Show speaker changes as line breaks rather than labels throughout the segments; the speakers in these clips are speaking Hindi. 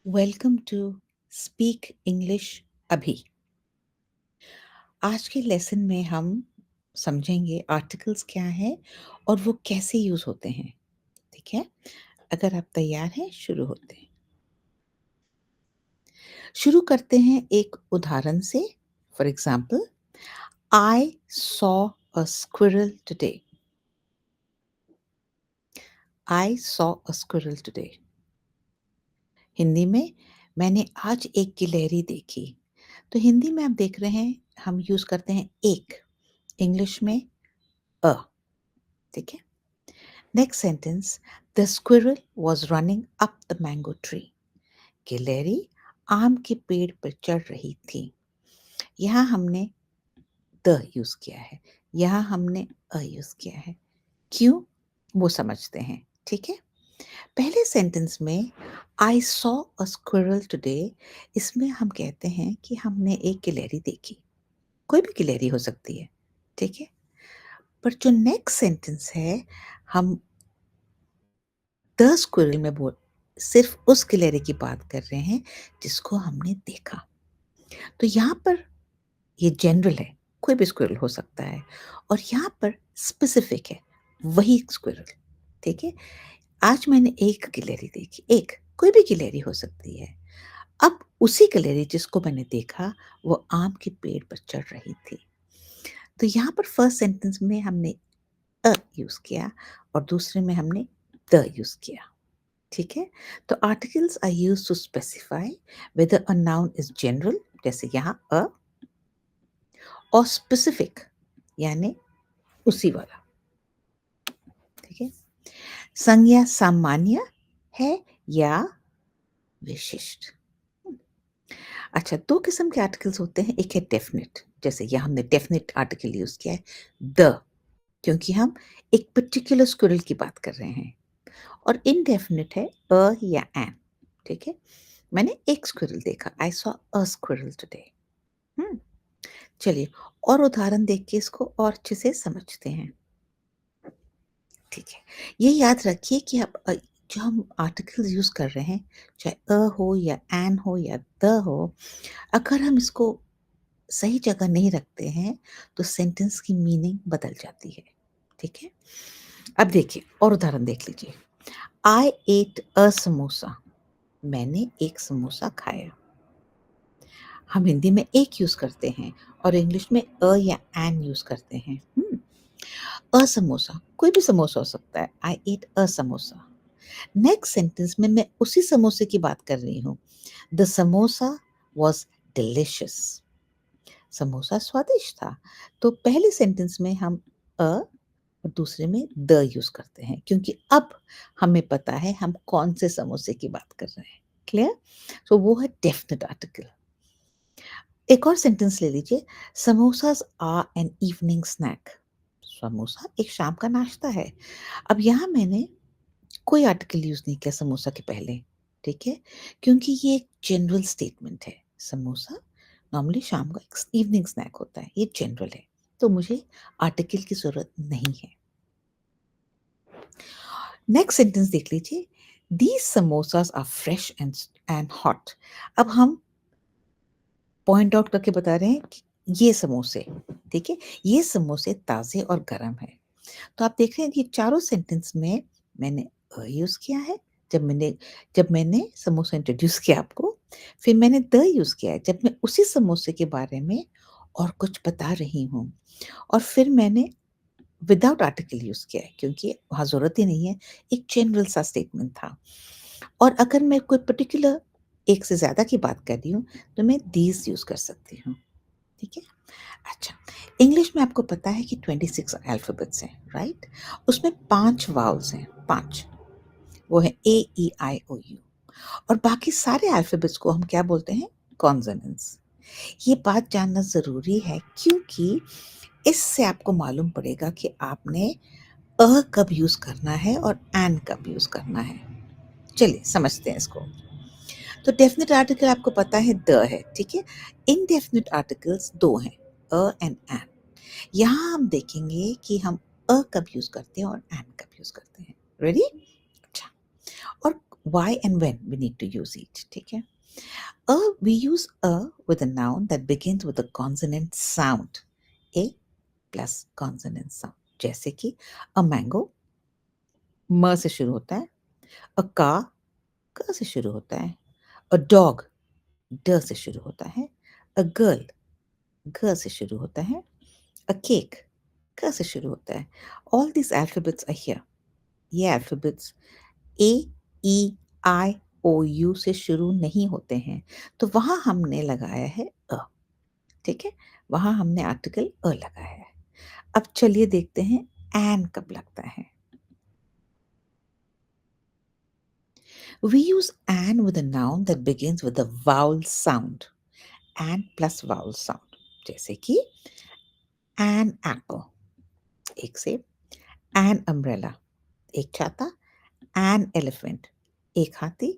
वेलकम टू स्पीक इंग्लिश अभी। आज के लेसन में हम समझेंगे आर्टिकल्स क्या है और वो कैसे यूज होते हैं। ठीक है, अगर आप तैयार हैं शुरू होते हैं। शुरू करते हैं एक उदाहरण से। For example, I saw a squirrel today. I saw a squirrel today. Hindi में मैंने आज एक गिलहरी देखी। तो हिंदी में आप देख रहे हैं हम यूज करते हैं एक, इंग्लिश में अ। ठीक है। Next sentence, the squirrel was running up the mango tree. गिलहरी आम के पेड़ पर चढ़ रही थी। यहाँ हमने द यूज किया है, यहाँ हमने अ यूज किया है। क्यों, वो समझते हैं। ठीक है। पहले सेंटेंस में I saw a squirrel today, इसमें हम कहते हैं कि हमने एक गिलहरी देखी। कोई भी गिलहरी हो सकती है। ठीक है। पर जो नेक्स्ट सेंटेंस है, हम द स्क्विरल में बोल सिर्फ उस गिलहरी की बात कर रहे हैं जिसको हमने देखा। तो यहाँ पर ये जनरल है, कोई भी स्क्विरल हो सकता है, और यहाँ पर स्पेसिफिक है, वही स्क्विरल। ठीक है। आज मैंने एक गिलहरी देखी, एक कोई भी गिलहरी हो सकती है। अब उसी गिलहरी जिसको मैंने देखा वो आम के पेड़ पर चढ़ रही थी। तो यहाँ पर फर्स्ट सेंटेंस में हमने अ यूज किया और दूसरे में हमने द यूज किया। ठीक है। तो articles are used to specify whether a noun is general, जैसे यहाँ अ, और स्पेसिफिक यानी उसी वाला। ठीक है। संज्ञा सामान्य है या विशिष्ट। अच्छा, दो किस्म के आर्टिकल्स होते हैं। एक है डेफिनेट, जैसे यहाँ हमने डेफिनेट आर्टिकल यूज किया है द, क्योंकि हम एक पर्टिकुलर स्क्विरल की बात कर रहे हैं। और इनडेफिनेट है अ या एन। ठीक है। मैंने एक स्क्विरल देखा, I saw a squirrel today. चलिए और उदाहरण देख के इसको और अच्छे से समझते हैं। ठीक है। ये याद रखिए कि आप जो हम आर्टिकल्स यूज कर रहे हैं, चाहे अ हो या एन हो या द हो, अगर हम इसको सही जगह नहीं रखते हैं तो सेंटेंस की मीनिंग बदल जाती है। ठीक है। अब देखिए और उदाहरण देख लीजिए। आई एट अ समोसा। मैंने एक समोसा खाया। हम हिंदी में एक यूज करते हैं और इंग्लिश में अ या एन यूज करते हैं। अ समोसा, कोई भी समोसा हो सकता है। I ate a samosa. Next sentence में मैं उसी समोसे की बात कर रही हूँ। The samosa was delicious. Samosa स्वादिष्ट था। तो पहले सेंटेंस में हम अ और दूसरे में द यूज करते हैं, क्योंकि अब हमें पता है हम कौन से समोसे की बात कर रहे हैं। क्लियर। तो वो है डेफिनेट आर्टिकल। एक और सेंटेंस ले लीजिए। Samosas are an evening snack. Samosa एक शाम का नाश्ता है। अब यहाँ मैंने कोई आर्टिकल यूज नहीं किया समोसा के पहले। ठीक है। क्योंकि ये एक जनरल स्टेटमेंट है। समोसा नॉर्मली शाम का एक इवनिंग स्नैक होता है, ये जनरल है, तो मुझे आर्टिकल की जरूरत नहीं है। नेक्स्ट सेंटेंस देख लीजिए। These samosas are fresh and hot. अब हम पॉइंट आउट करके बता रहे हैं कि ये समोसे, ठीक है, ये समोसे ताजे और गर्म है। तो आप देख रहे हैं कि चारों सेंटेंस में मैंने यूज किया है जब मैंने समोसा इंट्रोड्यूस किया आपको। फिर मैंने द यूज किया है जब मैं उसी समोसे के बारे में और कुछ बता रही हूँ। और फिर मैंने विदाउट आर्टिकल यूज किया है क्योंकि वहाँ ज़रूरत ही नहीं है, एक जनरल सा स्टेटमेंट था। और अगर मैं कोई पर्टिकुलर एक से ज़्यादा की बात कर रही हूँ तो मैं दीज यूज़ कर सकती हूँ। ठीक है। अच्छा, इंग्लिश में आपको पता है कि 26 अल्फ़ाबेट्स हैं, राइट? उसमें 5 वावल्स हैं, 5। वो है ए, ई, आई, ओ, यू। और बाकी सारे अल्फ़ाबेट्स को हम क्या बोलते हैं? कॉन्सोनेंट्स। ये बात जानना ज़रूरी है क्योंकि इससे आपको मालूम पड़ेगा कि आपने अ कब यूज़ करना है और एन कब यूज़ करना है। चलिए समझते हैं इसको। तो डेफिनिट आर्टिकल आपको पता है द है, ठीक है? इनडेफिनिट आर्टिकल्स 2 हैं, अ एंड एन। यहाँ हम देखेंगे कि हम अ कब यूज़ करते हैं और एन कब यूज़ करते हैं। रेडी? अच्छा, और why and when we need to use each. ठीक है? We use a with a noun that begins with a consonant sound. A plus consonant sound. जैसे कि a mango, म से शुरू होता है. A car, क से शुरू होता है. A dog, ड से शुरू होता है. A girl, घ से शुरू होता है. A cake, क से शुरू होता है. All these alphabets are here. ये alphabets A, E, I, O, U से शुरू नहीं होते हैं, तो वहाँ हमने लगाया है अ, ठीक है? वहाँ हमने आर्टिकल अ लगाया है। अब चलिए देखते हैं एन कब लगता है। We use an with a noun that begins with a vowel sound. An plus vowel sound. जैसे कि an apple, एक सेब, an umbrella, एक छाता, an elephant, एक हाथी,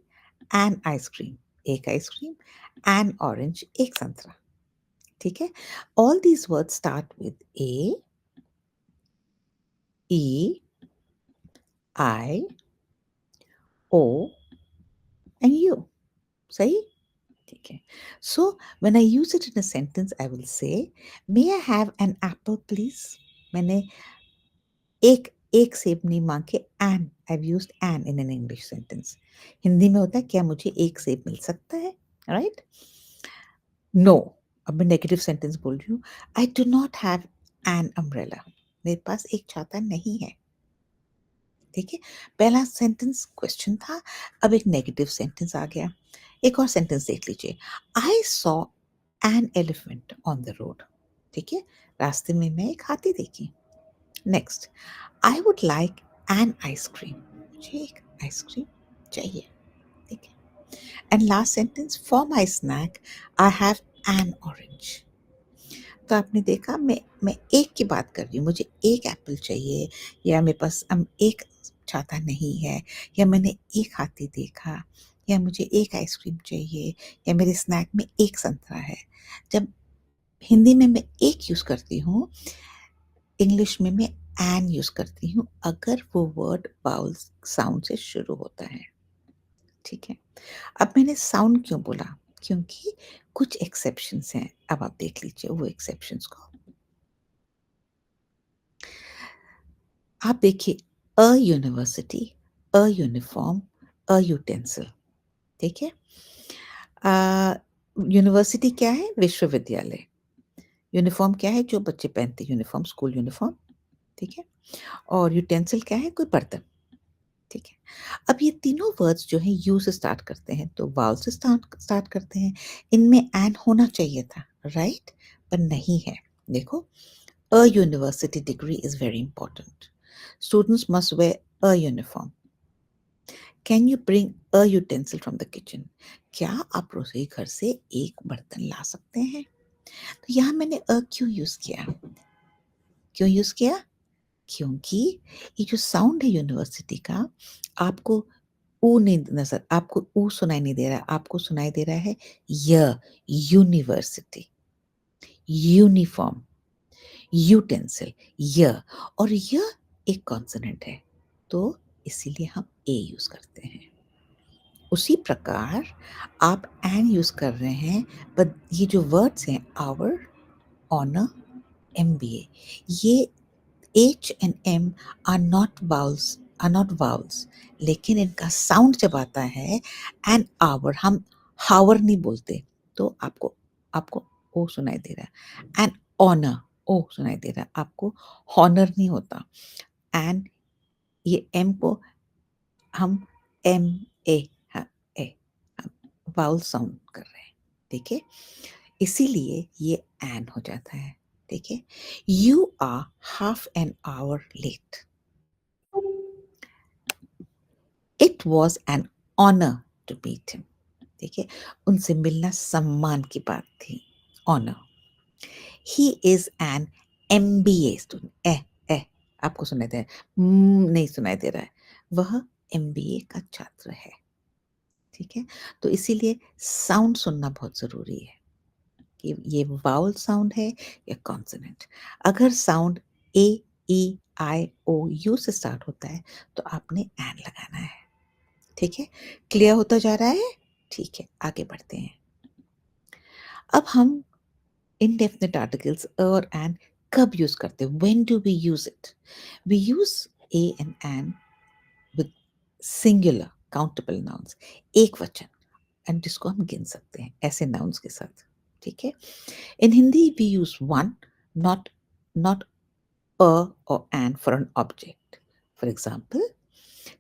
an आइसक्रीम, एक आइसक्रीम, an orange, एक संतरा। ठीक है? All these words start with A, E, I, O and U. सही? ठीक है। So when I use it in a sentence, I will say, "May I have an apple, please?" मैंने एक एक सेब नहीं मांगे an. I've used an in an English sentence. Hindi में होता है क्या मुझे एक सेब मिल सकता है? Right? No. अब मैं नेगेटिव सेंटेंस बोल रही हूँ। I do not have an umbrella. मेरे पास एक छाता नहीं है। ठीक है? पहला सेंटेंस क्वेश्चन था, अब एक नेगेटिव सेंटेंस आ गया। एक और सेंटेंस देख लीजिए। I saw an elephant on the road. ठीक है? रास्ते में मैं एक हाथी देखी। Next, I would like an ice cream. मुझे एक आइसक्रीम चाहिए। ठीक है? And last sentence, for my snack I have an orange. तो आपने देखा मैं एक की बात कर रही हूँ, मुझे एक एप्पल चाहिए या मेरे पास एक छाता नहीं है या मैंने एक हाथी देखा या मुझे एक आइसक्रीम चाहिए या मेरे स्नैक में एक संतरा है। जब हिंदी में मैं एक यूज़ करती हूँ, इंग्लिश में मैं एन यूज़ करती हूँ अगर वो वर्ड वाउल साउंड से शुरू होता है। ठीक है? अब मैंने साउंड क्यों बोला? क्योंकि कुछ एक्सेप्शंस हैं। अब आप देख लीजिए वो एक्सेप्शंस को। आप देखिए, a university, a uniform, a utensil. ठीक है? यूनिवर्सिटी क्या है? विश्वविद्यालय। यूनिफॉर्म क्या है? जो बच्चे पहनते हैं यूनिफॉर्म, स्कूल यूनिफॉर्म। ठीक है? और यूटेंसिल क्या है? कोई बर्तन। ठीक है? अब ये तीनों वर्ड्स जो हैं यू से स्टार्ट करते हैं, तो वावल से स्टार्ट करते हैं। इनमें एन होना चाहिए था, राइट? पर नहीं है। देखो, a university degree is very important. Students must wear a uniform. Can you bring a utensil from the kitchen? क्या आप रसोई घर से एक बर्तन ला सकते हैं? तो यहाँ मैंने अ क्यों यूज़ किया? क्यों यूज़ किया? क्योंकि ये जो साउंड है यूनिवर्सिटी का, आपको ऊ नहीं नज़र आपको ऊ सुनाई नहीं दे रहा है, आपको सुनाई दे रहा है य, यूनिवर्सिटी, यूनिफ़ॉर्म, यूटेंसिल, य और य एक कॉन्सोनेंट है, तो इसीलिए हम ए यूज़ करते हैं। उसी प्रकार आप एन यूज़ कर रहे हैं, पर ये जो वर्ड्स हैं आवर, ऑनर, एमबीए, ये H and M are not vowels, लेकिन इनका साउंड जब आता है एन आवर, हम हावर नहीं बोलते, तो आपको आपको ओ सुनाई दे रहा है। एन ऑनर, ओ सुनाई दे रहा है, आपको हॉनर नहीं होता। एंड ये एम को हम एम ए, हाँ, ए, हम वाउल साउंड कर रहे हैं। ठीक है? इसीलिए ये एन हो जाता है। ठीक है? You are half an hour late. It was an honour to meet him. ठीक है? उनसे मिलना सम्मान की बात थी। Honour. He is an MBA student. आपको सुनाई दे रहा है? नहीं सुनाई दे रहा है। वह एमबीए का छात्र है। ठीक है? तो इसीलिए साउंड सुनना बहुत ज़रूरी है कि ये वावल साउंड है या कॉन्सोनेंट। अगर sound A, E, I, O, U से स्टार्ट होता है, तो आपने एन लगाना है। ठीक है? क्लियर होता जा रहा है? ठीक है, आगे बढ़ते हैं। अब हम indefinite articles or and कब यूज करते हैं? When do we use it? We use a and an with singular countable nouns, एक वचन, एंड जिसको हम गिन सकते हैं ऐसे nouns के साथ, ठीक है? In Hindi we use one, not a or an for an object. For example,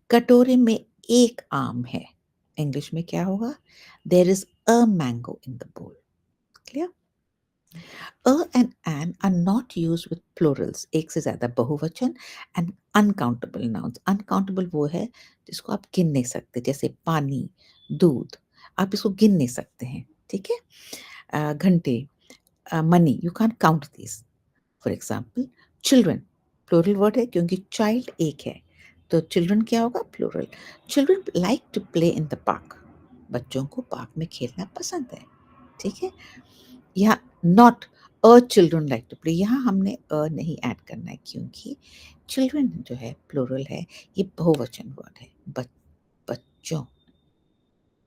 कटोरे में एक आम है. इंग्लिश में क्या होगा? There is a mango in the bowl. Clear? A and an are not used with plurals, एक से ज्यादा बहुवचन, and uncountable nouns. Uncountable वो है जिसको आप गिन नहीं सकते, जैसे पानी, दूध, आप इसको गिन नहीं सकते हैं, ठीक है? घंटे, money, you can't count these. For example, children plural word है क्योंकि चाइल्ड एक है, तो चिल्ड्रन क्या होगा? Plural. Children like to play in the park. बच्चों को पार्क में खेलना पसंद है, ठीक है? यहाँ not a children like to play, यहाँ हमने अ नहीं ऐड करना है क्योंकि चिल्ड्रन जो है प्लूरल है, ये बहुवचन वर्ड है, बच्चों,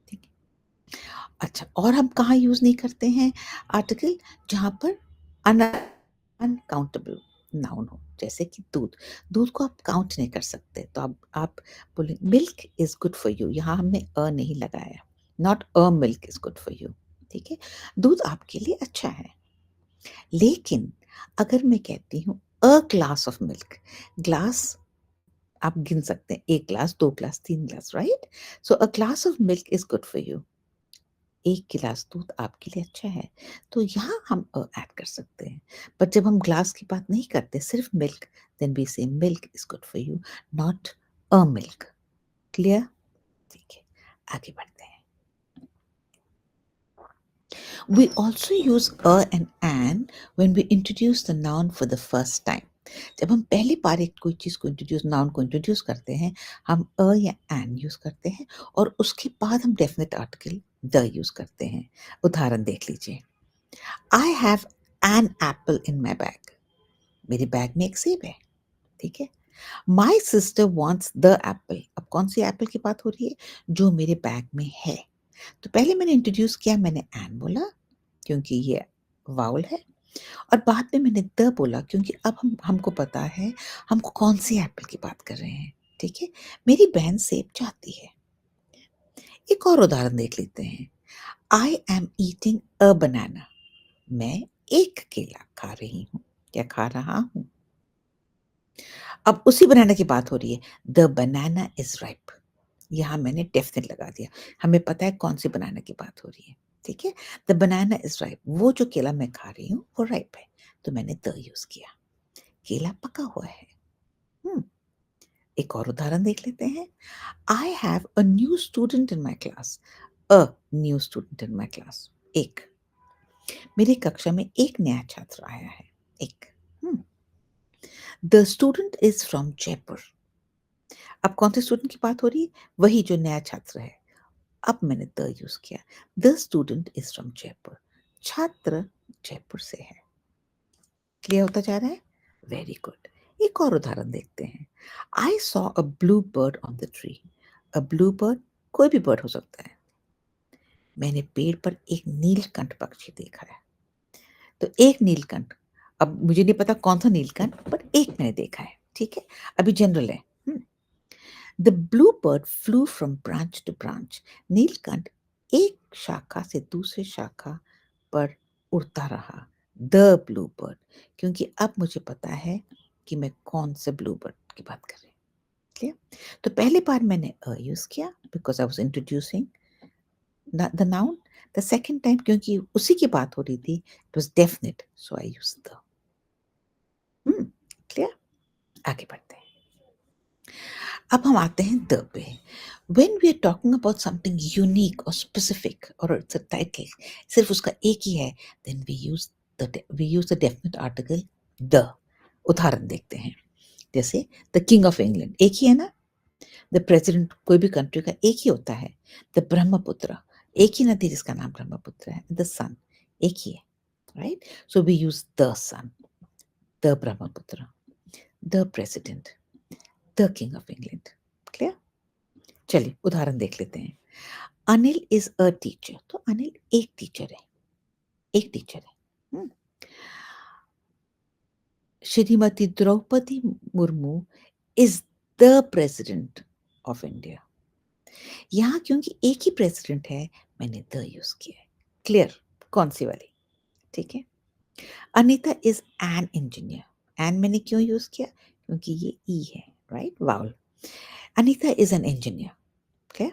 ठीक है? अच्छा, और हम कहाँ यूज नहीं करते हैं आर्टिकल? जहाँ पर अनकाउंटेबल नाउन हो, जैसे कि दूध. दूध को आप काउंट नहीं कर सकते, तो आप बोले milk is good for you, यहाँ हमने अ नहीं लगाया. Not a milk is good for you, ठीक है? दूध आपके लिए अच्छा है. लेकिन अगर मैं कहती हूँ a glass of milk, glass आप गिन सकते हैं, एक ग्लास, दो ग्लास, तीन glass, right? So a glass of milk is good for you, एक गिलास दूध आपके लिए अच्छा है, तो यहाँ हम ऐड कर सकते हैं. बट जब हम ग्लास की बात नहीं करते, सिर्फ मिल्क, देन वी से milk is good for you, not a milk. Clear? ठीक है, आगे बढ़ते हैं. We also use a and an when we introduce the noun for the first time. जब हम पहली बार एक कोई चीज को नाउन को इंट्रोड्यूस करते हैं, हम अ या एन यूज करते हैं, और उसके बाद हम डेफिनेट आर्टिकल द यूज करते हैं. उदाहरण देख लीजिए. आई have an apple in my bag. मेरे बैग में एक सेब है, ठीक है? My sister wants the Apple. अब कौन सी एप्पल की बात हो रही है? जो मेरे बैग में है. तो पहले मैंने इंट्रोड्यूस किया, मैंने एन बोला क्योंकि ये वाउल है, और बाद में मैंने द बोला क्योंकि अब हमको पता है हमको कौन सी एप्पल की बात कर रहे हैं, ठीक है? मेरी बहन सेब चाहती है. एक और उदाहरण देख लेते हैं. आई एम ईटिंग अ बनाना. मैं एक केला खा रही हूँ या खा रहा हूँ. अब उसी बनाना की बात हो रही है. The banana is ripe. यहाँ मैंने डेफिनेट लगा दिया, हमें पता है कौन सी बनाना की बात हो रही है, ठीक है? द बनाना इज राइप, वो जो केला मैं खा रही हूँ वो राइप है, तो मैंने द यूज किया. केला पका हुआ है. हम्म. एक और उदाहरण देख लेते हैं. I have a new student in my class. A new student in my class, एक. मेरी कक्षा में एक नया छात्र आया है, एक. The student is from Jaipur. अब कौन से स्टूडेंट की बात हो रही है? वही जो नया छात्र है. अब मैंने द यूज किया. The student is from Jaipur. छात्र जयपुर से है. क्लियर होता जा रहा है? Very good. एक और उदाहरण देखते हैं. I saw a blue bird on the tree. A blue bird कोई भी बर्ड हो सकता है. मैंने पेड़ पर एक नीलकंठ पक्षी देखा है. तो एक नीलकंठ, अब मुझे नहीं पता कौन सा नीलकंठ, बट एक मैंने देखा है, ठीक है? अभी जनरल है. The blue bird flew from branch to branch. नीलकंठ एक शाखा से दूसरी शाखा पर उड़ता रहा. द ब्लू बर्ड, क्योंकि अब मुझे पता है कि मैं कौन से ब्लू बर्ड की बात कर रही हूँ. क्लियर? तो पहली बार मैंने अ यूज किया because I was introducing the noun. The second time क्योंकि उसी की बात हो रही थी, it was definite, so I used the. Clear? आगे बढ़ते हैं. अब हम आते हैं the pay. When we are talking about something unique or specific or it's a title, सिर्फ उसका एक ही है, then we use the definite article the. उदाहरण देखते हैं. जैसे द किंग ऑफ इंग्लैंड, एक ही है ना? द प्रेसिडेंट कोई भी कंट्री का एक ही होता है. द ब्रह्मपुत्र, एक ही नदी जिसका नाम ब्रह्मपुत्र है. द सन, एक ही है, right? So we use the sun, the Brahmaputra, the president, the king of England. Clear? चलिए उदाहरण देख लेते हैं। अनिल इज़ अ टीचर, तो अनिल एक टीचर है, एक टीचर है। हुँ। Shrimati Droupadi Murmu is the president of India. यहाँ क्योंकि एक ही प्रेज़िडेंट है, मैंने द यूज़ किया है। क्लियर? कौन-सी वाली? ठीक है। Anita is an engineer. An मैंने क्यों यूज़ किया? क्योंकि ये ई है, right? Vowel. Anita is an engineer, okay?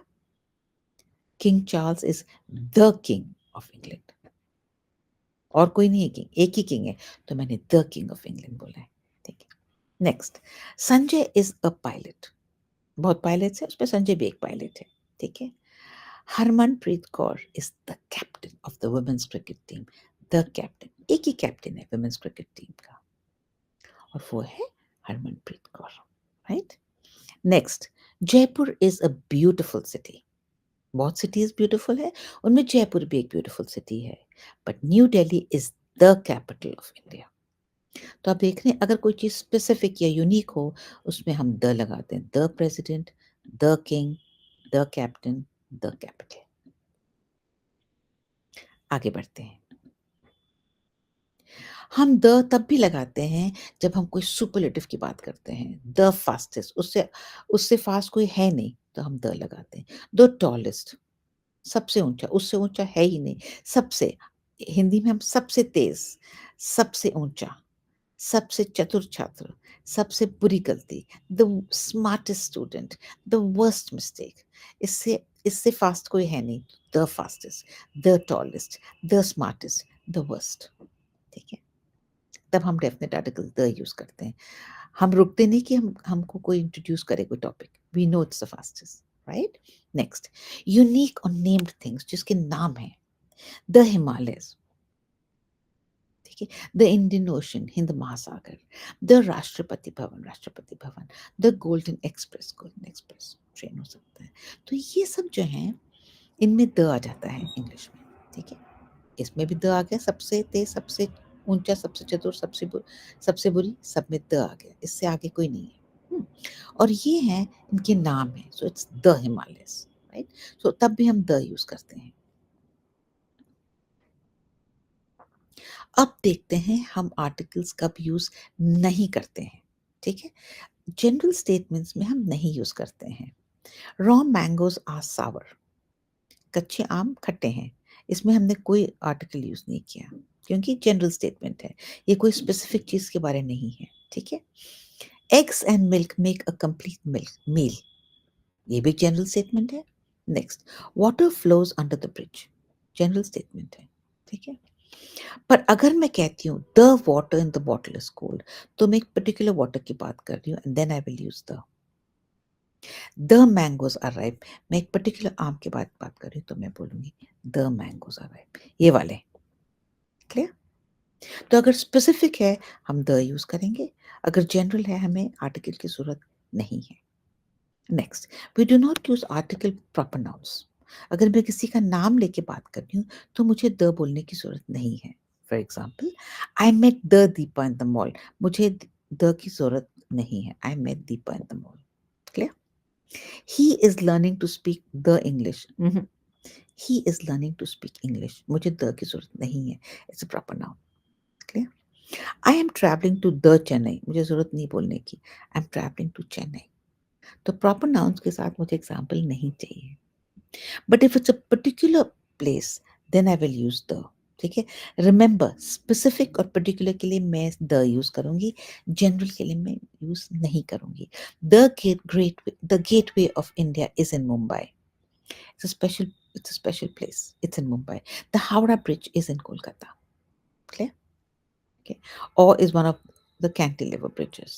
King Charles is the king of England. और कोई नहीं है किंग, एक ही किंग है, तो मैंने द किंग ऑफ इंग्लैंड बोला है, ठीक है। Next, Sanjay is a pilot. बहुत पायलट्स हैं, उसमें संजय भी एक पायलट है, ठीक है। Harmanpreet Kaur is the captain of the women's cricket team. The captain, एक ही कैप्टन है वुमेन्स क्रिकेट टीम का, और वो है Harmanpreet Kaur, right. Next, Jaipur is a beautiful city. बहुत सिटीज़ ब्यूटीफुल है, उनमें जयपुर भी एक ब्यूटीफुल सिटी है, but New Delhi is the capital of India. तो आप देख रहे हैं, अगर कोई चीज़ स्पेसिफिक या यूनिक हो, उसमें हम द लगाते हैं। The president, the king, the captain, the capital. आगे बढ़ते हैं। हम द तब भी लगाते हैं जब हम कोई सुपरलेटिव की बात करते हैं। द फास्टेस्ट, उससे उससे फास्ट कोई है नहीं, तो हम द लगाते हैं। द टॉलेस्ट, सबसे ऊँचा, उससे ऊँचा है ही नहीं। सबसे, हिंदी में हम सबसे तेज़, सबसे ऊँचा, सबसे चतुर छात्र, सबसे बुरी गलती, the smartest student, the worst mistake. इससे इससे फास्ट कोई है नहीं। The fastest, the tallest, the smartest, the worst, ठीक है? तब हम डेफिनेट आर्टिकल द यूज़ करते हैं। हम रुकते नहीं कि हम हमको कोई इंट्रोड्यूस करे कोई topic. We know it's the fastest, right? Next, unique और नेम्ड थिंग्स जिसके नाम हैं। द हिमालयस, ठीक है? द इंडियन ओशन, हिंद महासागर। The Rashtrapati Bhavan. The golden express train हो सकता है। तो ये सब जो हैं, इनमें द आ जाता है इंग्लिश में, ठीक है? इसमें भी द आ गया, सबसे तेज, सबसे ऊँचा, सबसे चतुर, सबसे बुरी, सब में द आ गया। इससे आगे कोई नहीं है। हुँ, और ये हैं, इनके नाम हैं, so it's the Himalayas, right? So तब भी हम द यूज़ करते हैं। अब देखते हैं हम आर्टिकल्स कब यूज़ नहीं करते हैं, ठीक है? जनरल स्टेटमेंट्स में हम नहीं यूज़ करते हैं। रॉ मैंगोज़ आर सावर, कच्चे आम खट्टे हैं। इसमें हमने कोई आर्टिकल यूज़ नहीं किया, क्योंकि जनरल स्टेटमेंट है। ये कोई स्पेसिफिक चीज़ के बारे नहीं है, ठीक है? Eggs and milk make a complete milk meal, ये भी जनरल स्टेटमेंट है। Next, water flows under the bridge, general statement है, ठीक है? पर अगर मैं कहती हूँ the water in the bottle is cold, तो मैं एक पर्टिकुलर वाटर की बात कर रही हूँ, and then I will use the. The mangoes are ripe, मैं एक पर्टिकुलर आम की बात कर रही हूँ, तो मैं बोलूँगी द मैंगोज़ आर राइप, ये वाले। क्लियर? तो अगर स्पेसिफिक है, हम द यूज़ करेंगे, अगर जनरल है, हमें आर्टिकल की ज़रूरत नहीं है। Next, we do not use article proper nouns. अगर मैं किसी का नाम लेके बात कर रही हूँ, तो मुझे द बोलने की ज़रूरत नहीं है। For example, I met the Deepa in the mall, मुझे द की ज़रूरत नहीं है। I met Deepa in the mall. Clear? He is learning to speak the English. He is learning to speak English, मुझे द की ज़रूरत नहीं है। It's a proper noun. Clear? I am travelling to the Chennai, मुझे ज़रूरत नहीं बोलने की। I am travelling to Chennai. तो प्रॉपर नाउन्स के साथ मुझे एग्ज़ाम्पल नहीं चाहिए। But if it's a particular place, then I will use the, ठीक है? रिमेंबर, स्पेसिफिक और पर्टिकुलर के लिए मैं द यूज़ करूँगी, जनरल के लिए मैं यूज़ नहीं करूँगी। The gateway of India is in Mumbai. It's a special place. It's in Mumbai. The Howrah Bridge is in Kolkata. Clear? Okay. Or is one of the cantilever bridges.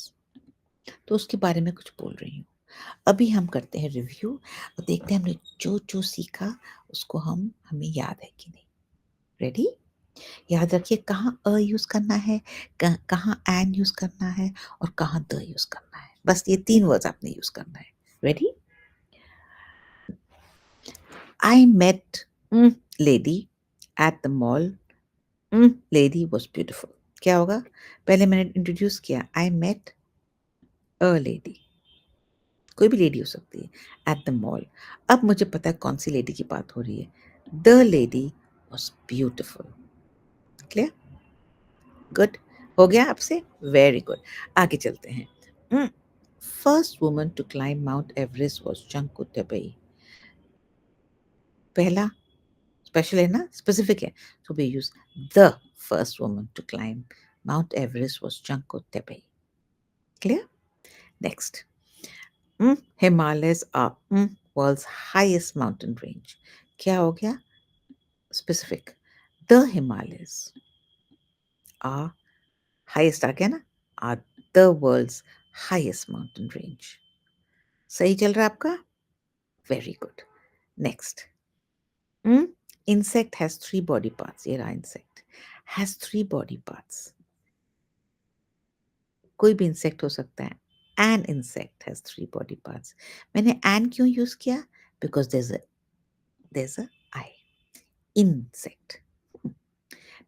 तो उसके बारे में कुछ बोल रही हूँ। अभी हम करते हैं रिव्यू और देखते हैं हमने जो सीखा उसको हमें याद है कि नहीं। रेडी? याद रखिए कहाँ अ यूज़ करना है, कहाँ एन यूज़ करना है और कहाँ द यूज़ करना है। बस ये 3 वर्ड्स आपने यूज़ करना है। Ready? I met lady at the mall. Lady was beautiful. क्या होगा? पहले मैंने इंट्रोड्यूस किया, आई मेट अ लेडी। कोई भी लेडी हो सकती है, एट द मॉल। अब मुझे पता है कौन सी लेडी की बात हो रही है। The lady was beautiful. Clear? Good. हो गया आपसे? Very good. आगे चलते हैं। First woman to climb Mount Everest was Junko Tabei. पहला स्पेशल है ना, स्पेसिफिक है, so we use the first woman to climb Mount Everest was Janko Tebe. Clear? Next. Himalayas are world's highest mountain range. क्या हो गया? Specific. The Himalayas are highest आ गया ना? Are the world's highest mountain range. सही चल रहा है आपका? Very good. Next. Insect has 3 body parts. ये रहा insect. Has 3 body parts. कोई भी इंसेक्ट हो सकता है। An insect has 3 body parts. मैंने एन क्यों यूज किया? Because there's a I. Insect.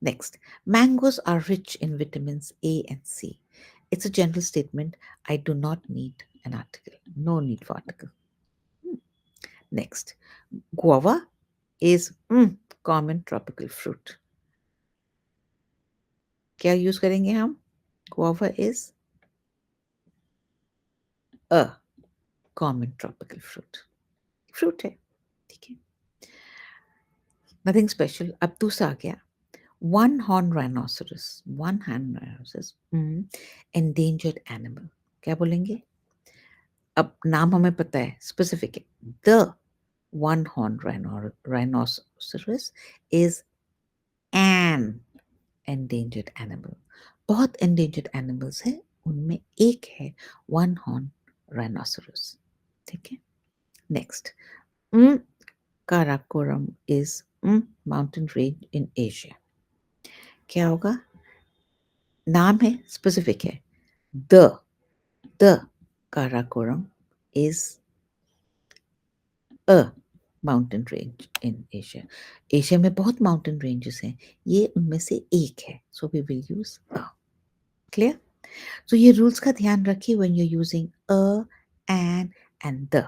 Next, mangoes are rich in vitamins A and C. It's a general statement. I do not need an article. No need for article. Next, guava is common tropical fruit. क्या यूज करेंगे हम? Guava is a common tropical fruit. Fruit है, ठीक है, नथिंग स्पेशल। अब दूसरा आ गया, one horn rhinoceros. One horn rhinoceros endangered animal. क्या बोलेंगे? अब नाम हमें पता है, स्पेसिफिक है। The one horn rhinoceros is an endangered animal. बहुत एंडेंजर्ड एनिमल्स हैं, उनमें एक है वन हॉर्न राइनोसरस। ठीक है, next, Karakoram is mountain range in Asia. क्या होगा? नाम है, स्पेसिफिक है। The Karakoram is a mountain range in Asia. Asia में बहुत माउंटेन रेंजेस हैं, ये उनमें से एक है, so we will use a. Clear? तो ये रूल्स का ध्यान रखिए when you using a, and the.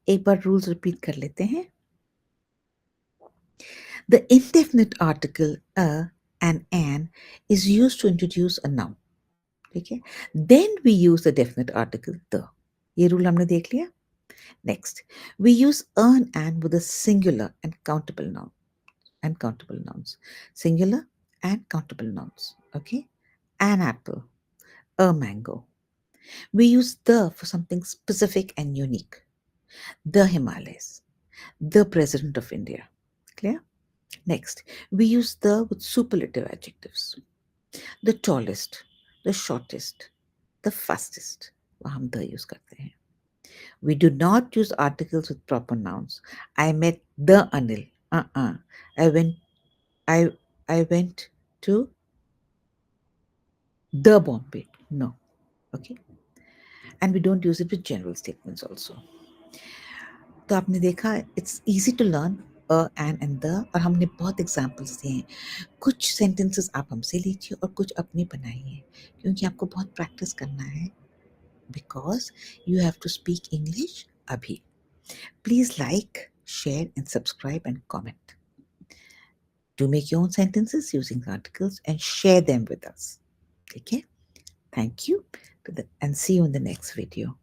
एक बार रूल्स रिपीट कर लेते हैं। The indefinite article a and an is used to introduce a noun. ठीक है, then we use the definite article the. ये रूल हमने देख लिया। Next, we use an and with a singular and countable noun and countable nouns. Singular and countable nouns. Okay, an apple, a mango. We use the for something specific and unique. The Himalayas, the President of India. Clear? Next, we use the with superlative adjectives. The tallest, the shortest, the fastest. वहाँ हम the use करते हैं। We do not use articles with proper nouns. I met the Anil. I went. I I went to the Bombay. No. Okay. And we don't use it with general statements also. तो आपने देखा, it's easy to learn a and the, और हमने बहुत एग्जाम्पल्स दिए हैं। कुछ सेंटेंसेस आप हमसे लीजिए और कुछ अपने बनाइए, क्योंकि आपको बहुत प्रैक्टिस करना है, because you have to speak English अभी। Please like, share and subscribe and comment. Do make your own sentences using articles and share them with us. Okay? Thank you and see you in the next video.